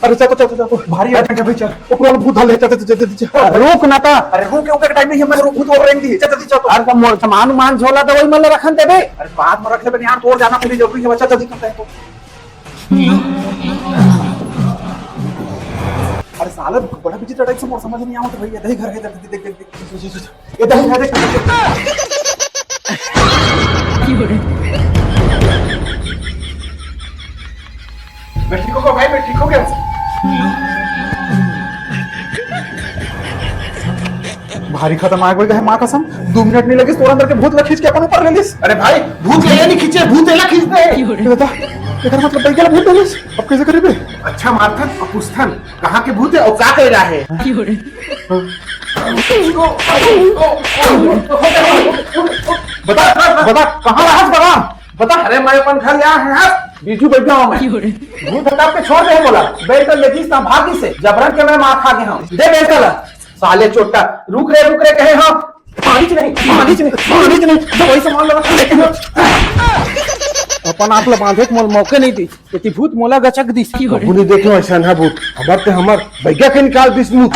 अरे चलो चलो चलो भारी है भाई चल ऊपर भूत हाल है चल रोक ना था। अरे रुक के टाइम नहीं है मैं भूत और रेंग दी चल चल अरे सामान मान झोला तो वही मतलब रखन दे बे। अरे बाद में रख ले यार तोड़ जाना मेरी जरूरी है बच्चा जल्दी करते हैं तो अरे साले बड़ा विचित्र टाइप से मोर समझ नहीं आवत भाई इधर घर है देख देख देख इधर है देख मैं ठीक हो भाई मैं ठीक हो गया भारी खत्म आ गई है मां कसम 2 मिनट नहीं लगे तोरा अंदर के भूत खींच के अपन ऊपर ले लिस अरे भाई भूत ले नहीं खींचे, भूत एला खींच दे। बता एकर मतलब भाई के भूत ले लिस अब कैसे करे बे अच्छा मारथन और पुस्तन कहाँ के भूत है और क्या कह रहा है? बता बता कहां रहा बता बता। अरे मैं अपन घर यहाँ है बीजू बैठा हूँ मैं। भूत हटा के छोड़ दे बोला बैठ कर लेकिन ना भागी से जबरन के मैं मार खा गया हूँ। दे बैठ कर साले चोटा रुक रे कहे हाँ पानी नहीं दवाई सामान लगा लेके अपन आप बांधे के मौके नहीं दी इतनी भूत मोला गचक दी बुनी देख लो ऐसा ना भूत हमार ते हमार भैया के निकाल दिस मुंह।